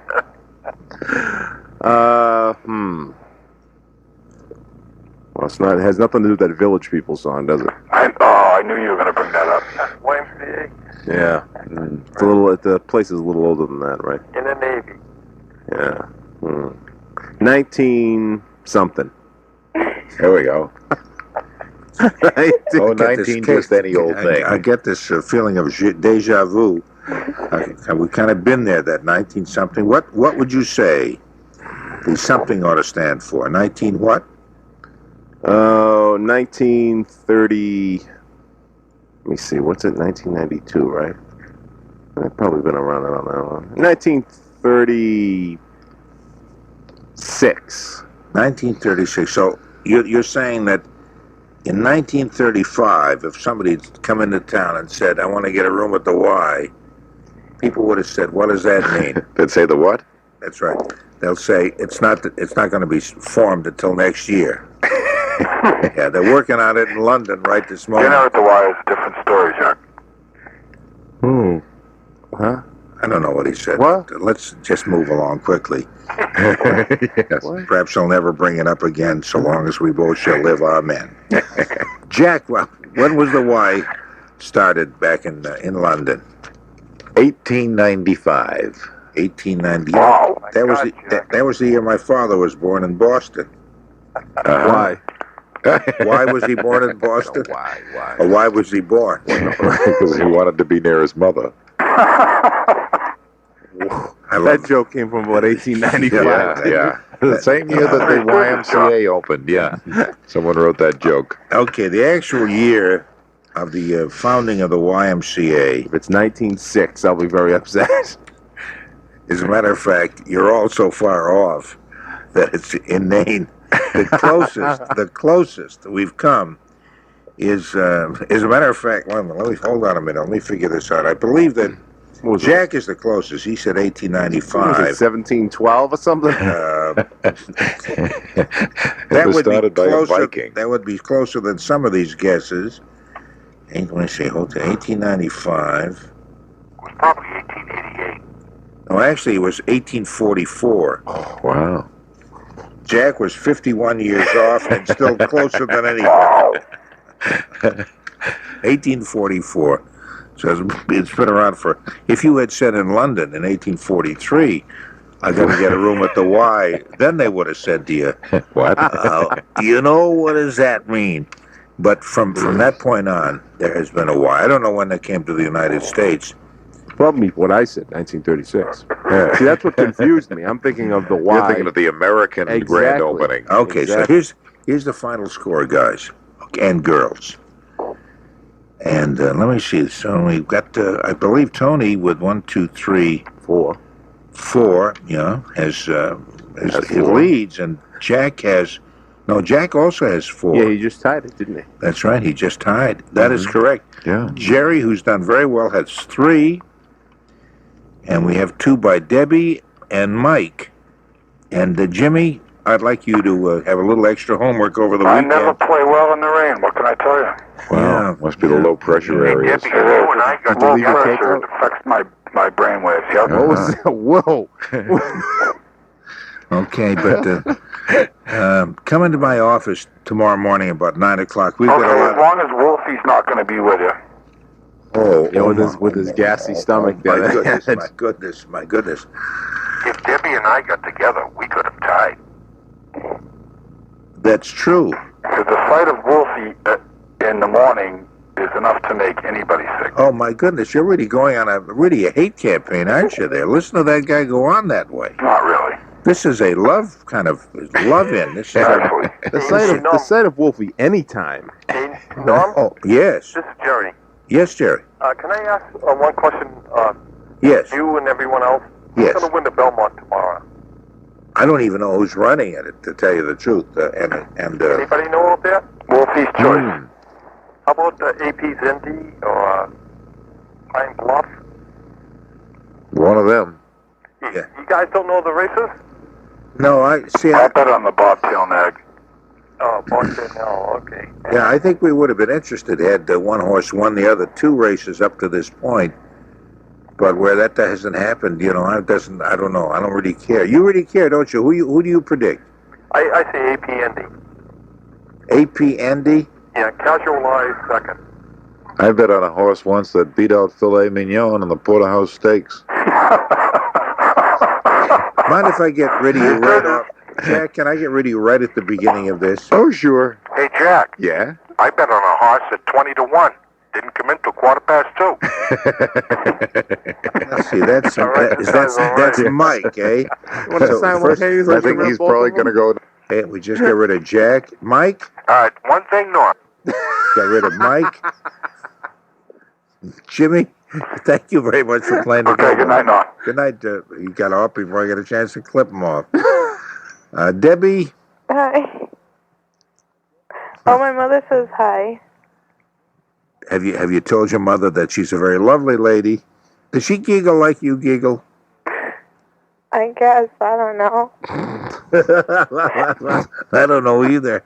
Speaker 4: Well, it has nothing to do with that Village People song, does it?
Speaker 3: I knew you were going to bring that up. YMCA?
Speaker 4: Yeah. It's a little. The place is a little older than that, right?
Speaker 3: In the Navy.
Speaker 4: Yeah. 19 something.
Speaker 6: There we go. 19, just any old thing.
Speaker 2: I get this feeling of deja vu. We kind of been there, that 19-something. What would you say the something ought to stand for? 19 what?
Speaker 4: 1930. Let me see. What's it? 1992, right? I've probably been around that long. 1936.
Speaker 2: 1936. So you're saying that in 1935, if somebody had come into town and said, "I want to get a room at the Y," people would have said, "What does that mean?"
Speaker 6: They'd say the what?
Speaker 2: That's right. They'll say it's not going to be formed until next year. Yeah, they're working on it in London right this moment.
Speaker 3: Dinner at the Y is a different story, Jack.
Speaker 4: Huh?
Speaker 2: I don't know what he said.
Speaker 4: What?
Speaker 2: Let's just move along quickly.
Speaker 6: Yes.
Speaker 2: Perhaps he'll never bring it up again, so long as we both shall live, amen. Jack, when was the Y started back in London?
Speaker 6: 1895.
Speaker 2: 1890.
Speaker 3: Wow.
Speaker 2: That was the year my father was born in Boston.
Speaker 4: Why?
Speaker 2: Why was he born in Boston?
Speaker 6: Why?
Speaker 2: Or why was he born?
Speaker 6: Because he wanted to be near his mother.
Speaker 4: That joke came from about 1895.
Speaker 6: Yeah. The same year that the YMCA opened. Yeah. Someone wrote that joke.
Speaker 2: Okay, the actual year of the founding of the YMCA.
Speaker 4: If it's 1906, I'll be very upset.
Speaker 2: As a matter of fact, you're all so far off that it's inane. The closest we've come is, as a matter of fact, let me hold on a minute. Let me figure this out. I believe that Jack is the closest. He said 1895.
Speaker 4: 1712 or something?
Speaker 2: That would be
Speaker 6: started by a
Speaker 2: closer.
Speaker 6: Viking.
Speaker 2: That would be closer than some of these guesses. Let me see. Hold on. 1895.
Speaker 3: It was probably 1888.
Speaker 2: No, actually, it was 1844.
Speaker 6: Oh, wow.
Speaker 2: Jack was 51 years off and still closer than anybody. 1844. So it's been around for. If you had said in London in 1843, I got to get a room at the Y, then they would have said to you,
Speaker 6: What?
Speaker 2: you know, what does that mean? But from that point on, there has been a Y. I don't know when they came to the United States.
Speaker 4: Probably what I said, 1936. Yeah. See, that's what confused me. I'm thinking of the Y.
Speaker 6: You're thinking of the American grand
Speaker 4: Exactly.
Speaker 6: opening.
Speaker 2: Okay,
Speaker 4: Exactly.
Speaker 2: so here's the final score, guys and girls. And let me see. So we've got, I believe, Tony with 1, 2, 3, 4. Yeah, has he leads, and Jack has. No, Jack also has 4.
Speaker 4: Yeah, he just tied it, didn't he?
Speaker 2: That's right. He just tied. That is correct.
Speaker 6: Yeah.
Speaker 2: Jerry, who's done very well, has 3. And we have 2 by Debbie and Mike. And Jimmy, I'd like you to have a little extra homework over the
Speaker 3: I
Speaker 2: weekend.
Speaker 3: never play well in the rain. What can I tell you?
Speaker 6: Wow. Must be the low pressure areas.
Speaker 3: Debbie, you and I got
Speaker 4: Did you
Speaker 3: low
Speaker 4: leave your
Speaker 3: pressure.
Speaker 4: tape
Speaker 3: It affects my brain waves. Yep.
Speaker 4: What was that? Whoa.
Speaker 2: Okay, but come into my office tomorrow morning about 9 o'clock. We've got a
Speaker 3: Okay,
Speaker 2: lot
Speaker 3: as long as Wolfie's not going to be with you.
Speaker 4: Yeah, with his gassy stomach.
Speaker 2: My goodness, my goodness.
Speaker 3: If Debbie and I got together, we could have tied.
Speaker 2: That's true.
Speaker 3: Because the sight of Wolfie in the morning is enough to make anybody sick.
Speaker 2: Oh, my goodness, you're really going on a hate campaign, aren't you there? Listen to that guy go on that way.
Speaker 3: Not really.
Speaker 2: This is a love kind of love-in. This is
Speaker 3: Actually.
Speaker 4: The sight of Wolfie anytime.
Speaker 3: Hey, Norm,
Speaker 2: Oh, yes.
Speaker 3: this is Jerry.
Speaker 2: Yes, Jerry.
Speaker 3: Can I ask one question?
Speaker 2: Yes.
Speaker 3: You and everyone else?
Speaker 2: Yes.
Speaker 3: Who's going to win the Belmont tomorrow?
Speaker 2: I don't even know who's running it, to tell you the truth.
Speaker 3: Anybody know out there? Wolfie's choice. How about AP's Indy or Pine Bluff?
Speaker 6: One of them.
Speaker 2: Yeah.
Speaker 3: You guys don't know the races?
Speaker 2: No, I
Speaker 3: bet on the Bobtail Nag. Oh, Bobtail, no, okay.
Speaker 2: Yeah, I think we would have been interested had one horse won the other 2 races up to this point. But where that hasn't happened, I don't know. I don't really care. You really care, don't you? Who do you predict?
Speaker 3: I say AP Indy.
Speaker 2: AP Andy?
Speaker 3: Yeah, Casualize second.
Speaker 6: I bet on a horse once that beat out Filet Mignon in the Porterhouse Stakes.
Speaker 2: Mind if I get rid of you right off? Jack, can I get rid of you right at the beginning of this?
Speaker 6: Oh, sure.
Speaker 3: Hey, Jack.
Speaker 6: Yeah?
Speaker 3: I bet on a horse at 20 to 1. Didn't come in till 2:15.
Speaker 2: Let's see, that's Mike, eh?
Speaker 6: I think he's probably going to go.
Speaker 2: Hey, we just got rid of Jack. Mike?
Speaker 3: All right, one thing, Norm.
Speaker 2: Got rid of Mike. Jimmy, thank you very much for playing the game.
Speaker 3: Okay, good night, Norm.
Speaker 2: Good night. You got off before I get a chance to clip him off. Debbie?
Speaker 5: Hi. Oh, my mother says hi.
Speaker 2: Have you told your mother that she's a very lovely lady? Does she giggle like you giggle?
Speaker 5: I guess. I don't know.
Speaker 2: I don't know either.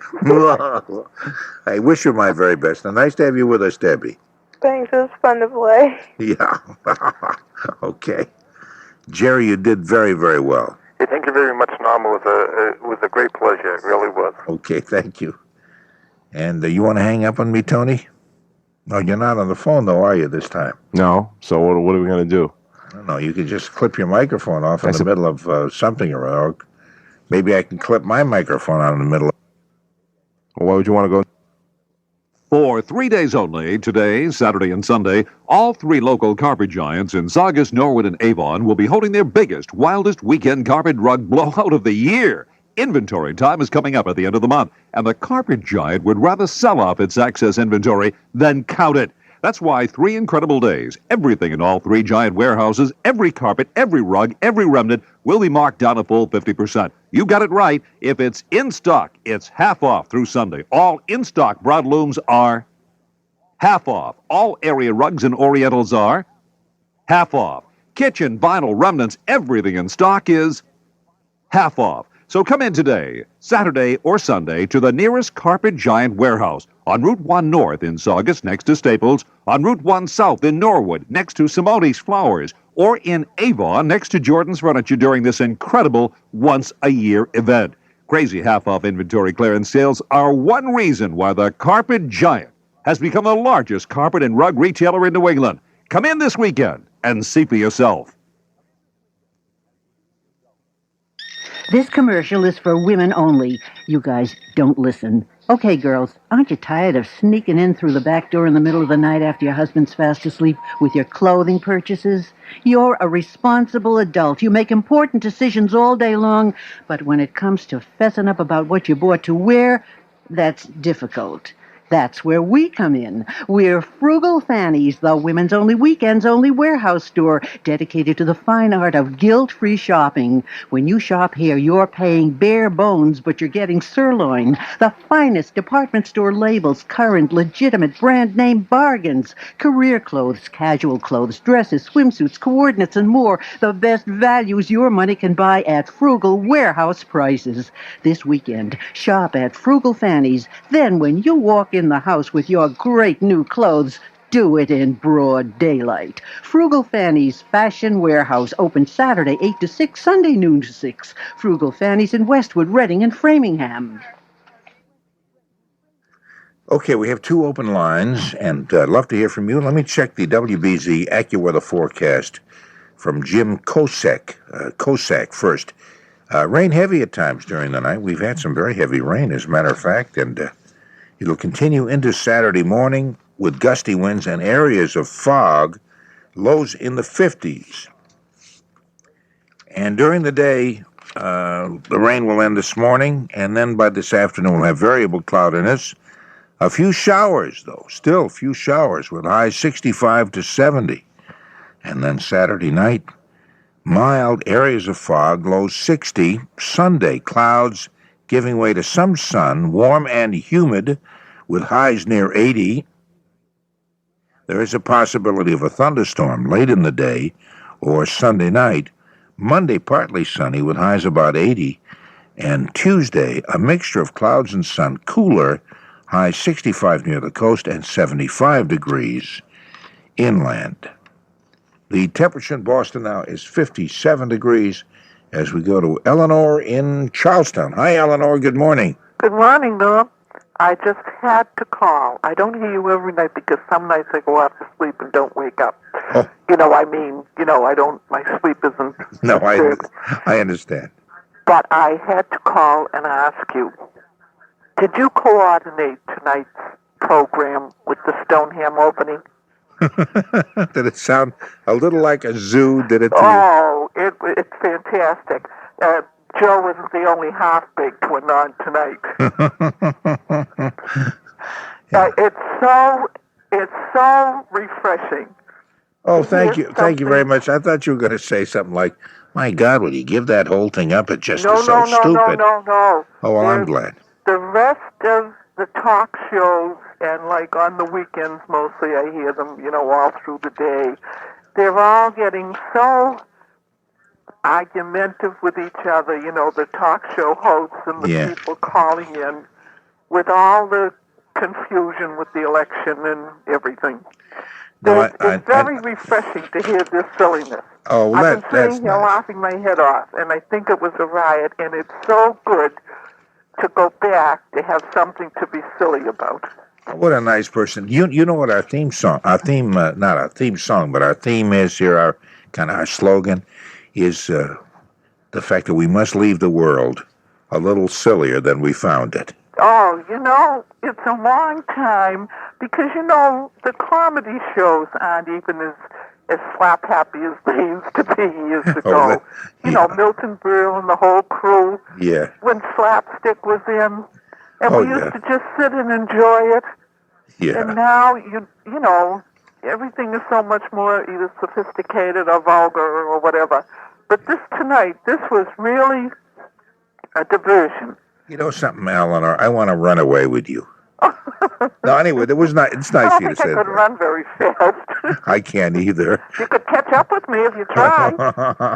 Speaker 2: I wish you my very best. And nice to have you with us, Debbie.
Speaker 5: Thanks. It was fun to play.
Speaker 2: Yeah. Okay. Jerry, you did very, very well.
Speaker 3: Hey, thank you very much, Norm. It was a great pleasure. It really was.
Speaker 2: Okay, thank you. And you want to hang up on me, Tony? No, you're not on the phone, though, are you, this time?
Speaker 4: No. So what are we going to do?
Speaker 2: I don't know. You could just clip your microphone off in the middle of something or other. Maybe I can clip my microphone out in the middle.
Speaker 4: Well, why would you want to go?
Speaker 7: For 3 days only, today, Saturday, and Sunday, all 3 local carpet giants in Saugus, Norwood, and Avon will be holding their biggest, wildest weekend carpet rug blowout of the year. Inventory time is coming up at the end of the month, and the carpet giant would rather sell off its excess inventory than count it. That's why 3 incredible days, everything in all 3 giant warehouses, every carpet, every rug, every remnant will be marked down a full 50%. You got it right. If it's in stock, it's half off through Sunday. All in-stock broadlooms are half off. All area rugs and orientals are half off. Kitchen, vinyl, remnants, everything in stock is half off. So come in today, Saturday or Sunday, to the nearest Carpet Giant warehouse on Route 1 North in Saugus next to Staples, on Route 1 South in Norwood next to Simone's Flowers, or in Avon next to Jordan's Furniture during this incredible once-a-year event. Crazy half-off inventory clearance sales are one reason why the Carpet Giant has become the largest carpet and rug retailer in New England. Come in this weekend and see for yourself.
Speaker 8: This commercial is for women only. You guys don't listen. Okay, girls, aren't you tired of sneaking in through the back door in the middle of the night after your husband's fast asleep with your clothing purchases? You're a responsible adult. You make important decisions all day long, but when it comes to fessing up about what you bought to wear, that's difficult. That's where we come in. We're Frugal Fannies, the women's only weekends only warehouse store dedicated to the fine art of guilt-free shopping. When you shop here, you're paying bare bones, but you're getting sirloin, the finest department store labels, current, legitimate brand name bargains, career clothes, casual clothes, dresses, swimsuits, coordinates, and more. The best values your money can buy at Frugal warehouse prices. This weekend, shop at Frugal Fannies. Then when you walk in the house with your great new clothes, do it in broad daylight. Frugal Fannies Fashion Warehouse, open Saturday 8 to 6, Sunday noon to 6. Frugal Fannies in Westwood, Reading, and Framingham.
Speaker 2: Okay, we have 2 open lines, and I'd love to hear from you. Let me check the WBZ AccuWeather forecast from Jim Kosak first. Rain heavy at times during the night. We've had some very heavy rain, as a matter of fact, and it'll continue into Saturday morning with gusty winds and areas of fog, lows in the 50s. And during the day, the rain will end this morning, and then by this afternoon we'll have variable cloudiness. A few showers, though, still a few showers with highs 65 to 70. And then Saturday night, mild areas of fog, lows 60. Sunday, clouds giving way to some sun, warm and humid, with highs near 80. There is a possibility of a thunderstorm late in the day or Sunday night. Monday, partly sunny with highs about 80. And Tuesday, a mixture of clouds and sun, cooler, highs 65 near the coast and 75 degrees inland. The temperature in Boston now is 57 degrees as we go to Eleanor in Charlestown. Hi, Eleanor. Good morning.
Speaker 9: Good morning, Norm. I just had to call. I don't hear you every night because some nights I go off to sleep and don't wake up.
Speaker 2: Oh.
Speaker 9: My sleep isn't
Speaker 2: No,
Speaker 9: disturbed.
Speaker 2: I understand.
Speaker 9: But I had to call and ask you, did you coordinate tonight's program with the Stoneham opening?
Speaker 2: Did it sound a little like a zoo? Did it?
Speaker 9: Oh, it's fantastic. Joe isn't the only half-baked one on tonight. It's so refreshing.
Speaker 2: Oh, thank you very much. I thought you were going to say something like, "My God, would you give that whole thing up? It just is so stupid."
Speaker 9: No.
Speaker 2: Oh, well, I'm glad.
Speaker 9: The rest of the talk shows, and like on the weekends mostly, I hear them, all through the day. They're all getting so argumentative with each other, the talk show hosts and the people calling in with all the confusion with the election and everything. It's very refreshing to hear this silliness.
Speaker 2: Oh, well,
Speaker 9: I've been sitting here laughing my head off, and I think it was a riot, and it's so good to go back to have something to be silly about.
Speaker 2: What a nice person. You know what our theme is here, our slogan is the fact that we must leave the world a little sillier than we found it.
Speaker 9: Oh, it's a long time because, the comedy shows aren't even as slap happy as they used to be years ago. Milton Berle and the whole crew.
Speaker 2: Yeah.
Speaker 9: When slapstick was in. And we used to just sit and enjoy it.
Speaker 2: Yeah.
Speaker 9: And now, everything is so much more either sophisticated or vulgar or whatever. But this was really a diversion.
Speaker 2: You know something, Eleanor? I want to run away with you. No, anyway, it's nice of you to say that.
Speaker 9: I don't think I could run very fast.
Speaker 2: I can't either.
Speaker 9: You could catch up with me if you tried.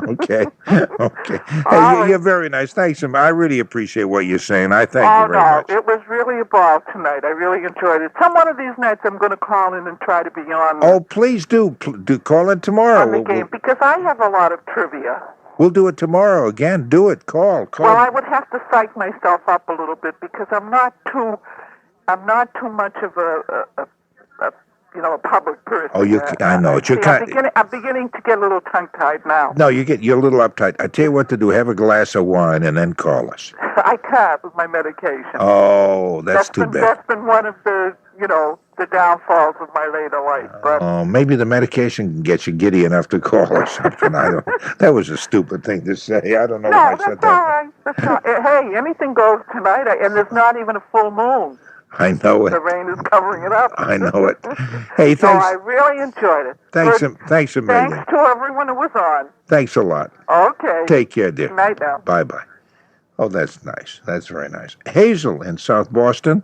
Speaker 2: Okay. Hey, you're very nice. Thanks. I really appreciate what you're saying. I thank you very much.
Speaker 9: It was really a ball tonight. I really enjoyed it. One of these nights I'm going to call in and try to be on.
Speaker 2: Oh, please do. Do call in tomorrow.
Speaker 9: On the game, because I have a lot of trivia.
Speaker 2: We'll do it tomorrow again. Do it. Call.
Speaker 9: Well, I would have to psych myself up a little bit because I'm not too much of a public person.
Speaker 2: Oh, I know.
Speaker 9: I'm beginning to get a little tongue-tied now.
Speaker 2: No, you're a little uptight. I tell you what to do. Have a glass of wine and then call us.
Speaker 9: I can't with my medication.
Speaker 2: Oh, that's too bad.
Speaker 9: That's been one of the downfalls of my later life. But
Speaker 2: maybe the medication can get you giddy enough to call or something. That was a stupid thing to say. I don't know why I said that.
Speaker 9: All right. That's all right. Hey, anything goes tonight, and there's not even a full moon.
Speaker 2: I know it.
Speaker 9: The rain is covering it up.
Speaker 2: I know it. Hey, thanks.
Speaker 9: So I really enjoyed it.
Speaker 2: Thanks a million.
Speaker 9: Thanks to everyone who was on.
Speaker 2: Thanks a lot.
Speaker 9: Okay.
Speaker 2: Take care, dear.
Speaker 9: Good night now.
Speaker 2: Bye-bye. Oh, that's nice. That's very nice. Hazel in South Boston.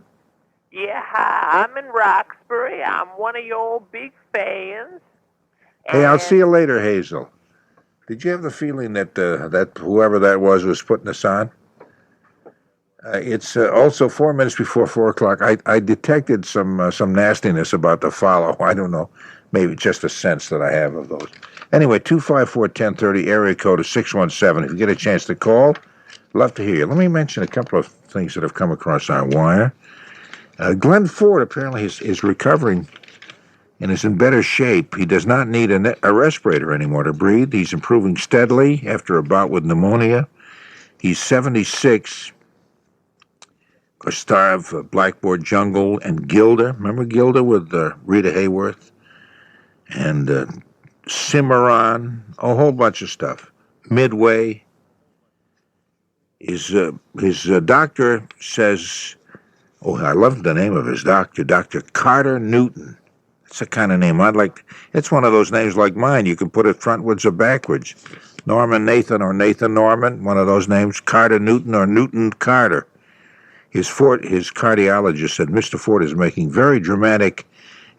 Speaker 10: Yeah, I'm in Roxbury. I'm one of your big fans.
Speaker 2: Hey, I'll see you later, Hazel. Did you have the feeling that that whoever that was putting us on? It's also 4 minutes before 4 o'clock. I detected some nastiness about the follow. I don't know. Maybe just a sense that I have of those. Anyway, 254-1030, area code is 617. If you get a chance to call, love to hear you. Let me mention a couple of things that have come across our wire. Glenn Ford apparently is recovering and is in better shape. He does not need a respirator anymore to breathe. He's improving steadily after a bout with pneumonia. He's 76. A star of Blackboard Jungle and Gilda. Remember Gilda with Rita Hayworth? And Cimarron. A whole bunch of stuff. Midway. His doctor says, I love the name of his doctor, Dr. Carter Newton. It's the kind of name I'd like. It's one of those names like mine. You can put it frontwards or backwards. Norman Nathan or Nathan Norman, one of those names. Carter Newton or Newton Carter. His cardiologist said Mr. Ford is making very dramatic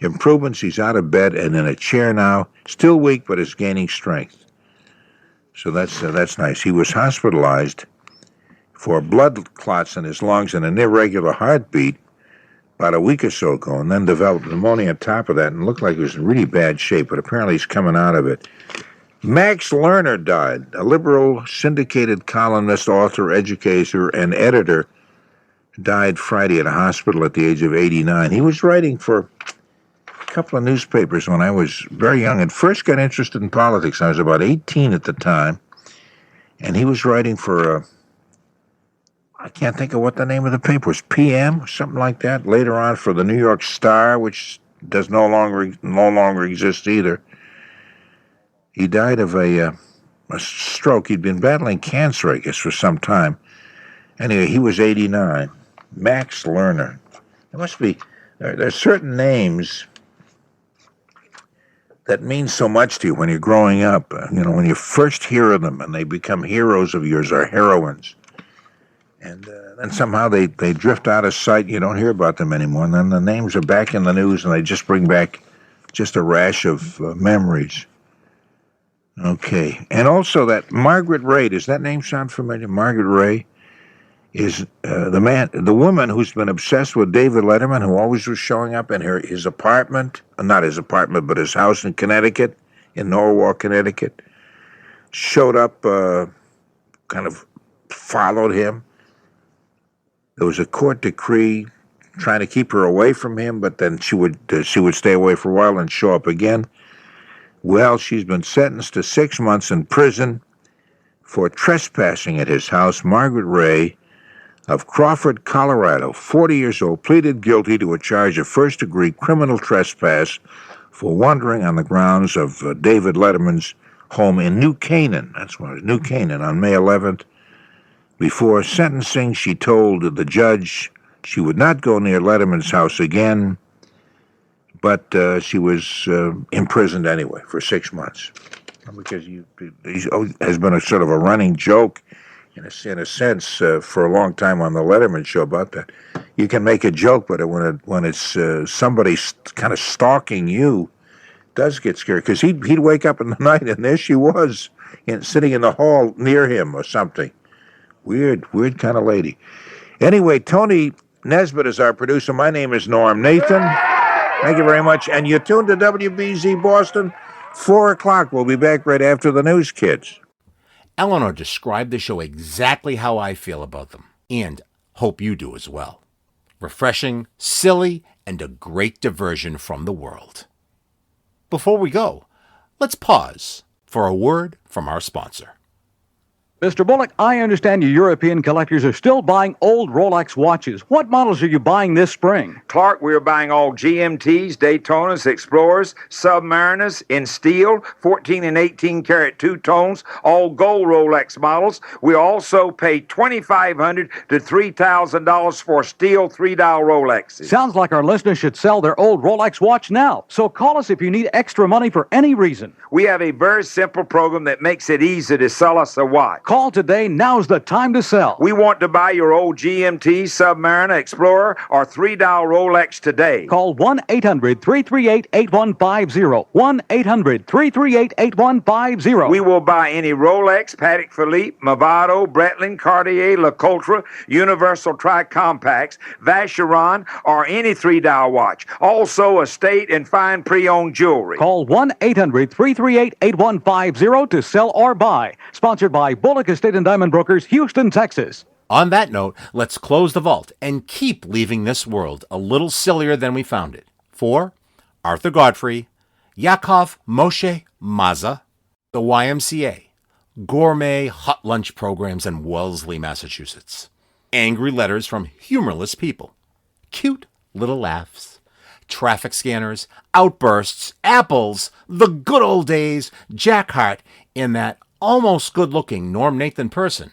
Speaker 2: improvements. He's out of bed and in a chair now. Still weak, but is gaining strength. So that's nice. He was hospitalized for blood clots in his lungs and an irregular heartbeat about a week or so ago, and then developed pneumonia on top of that and looked like he was in really bad shape, but apparently he's coming out of it. Max Lerner died, a liberal syndicated columnist, author, educator, and editor, died Friday at a hospital at the age of 89. He was writing for a couple of newspapers when I was very young and first got interested in politics. I was about 18 at the time, and he was writing for, I can't think of what the name of the paper was, PM, something like that. Later on for the New York Star, which does no longer exist either. He died of a stroke. He'd been battling cancer, I guess, for some time. Anyway, he was 89. Max Lerner. There must be, there's certain names that mean so much to you when you're growing up. When you first hear of them and they become heroes of yours or heroines. And then somehow they drift out of sight. You don't hear about them anymore. And then the names are back in the news and they just bring back just a rash of memories. Okay. And also that Margaret Ray, does that name sound familiar? Margaret Ray is the woman who's been obsessed with David Letterman, who always was showing up in his apartment, not his apartment, but his house in Connecticut, in Norwalk, Connecticut. Showed up, kind of followed him. There was a court decree trying to keep her away from him, but then she would stay away for a while and show up again. Well, she's been sentenced to 6 months in prison for trespassing at his house. Margaret Ray, of Crawford, Colorado, 40 years old, pleaded guilty to a charge of first-degree criminal trespass for wandering on the grounds of David Letterman's home in New Canaan. That's what it was, New Canaan, on May 11th. Before sentencing, she told the judge she would not go near Letterman's house again, but she was imprisoned anyway for 6 months. Because he has been a sort of a running joke, in a sense, for a long time on the Letterman show about that. You can make a joke, but when it's somebody kind of stalking you, it does get scary. Because he'd wake up in the night, and there she was, sitting in the hall near him or something. Weird kind of lady. Anyway, Tony Nesbitt is our producer. My name is Norm Nathan. Thank you very much. And you're tuned to WBZ Boston, 4 o'clock. We'll be back right after the news, kids.
Speaker 1: Eleanor described the show exactly how I feel about them, and hope you do as well. Refreshing, silly, and a great diversion from the world. Before we go, let's pause for a word from our sponsor.
Speaker 11: Mr. Bullock, I understand you European collectors are still buying old Rolex watches. What models are you buying this spring?
Speaker 12: Clark, we're buying all GMTs, Daytonas, Explorers, Submariners in steel, 14 and 18 karat two-tones, all gold Rolex models. We also pay $2,500 to $3,000 for steel 3-dial Rolexes.
Speaker 11: Sounds like our listeners should sell their old Rolex watch now. So call us if you need extra money for any reason.
Speaker 12: We have a very simple program that makes it easy to sell us a watch.
Speaker 11: Call today. Now's the time to sell.
Speaker 12: We want to buy your old GMT, Submariner, Explorer, or 3-dial Rolex today.
Speaker 11: Call 1-800-338-8150. 1-800-338-8150.
Speaker 12: We will buy any Rolex, Patek Philippe, Movado, Breitling, Cartier, LeCoultre, Universal Tri-Compacts, Vacheron, or any 3-dial watch. Also, estate and fine pre-owned jewelry.
Speaker 11: Call 1-800-338-8150 to sell or buy. Sponsored by Bullock Estate and Diamond Brokers, Houston, Texas.
Speaker 1: On that note, let's close the vault and keep leaving this world a little sillier than we found it. For Arthur Godfrey, Yakov Moshe Maza, the YMCA, gourmet hot lunch programs in Wellesley, Massachusetts, angry letters from humorless people, cute little laughs, traffic scanners, outbursts, apples, the good old days, Jack Harte, in that almost good-looking Norm Nathan person.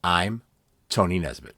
Speaker 1: I'm Tony Nesbitt.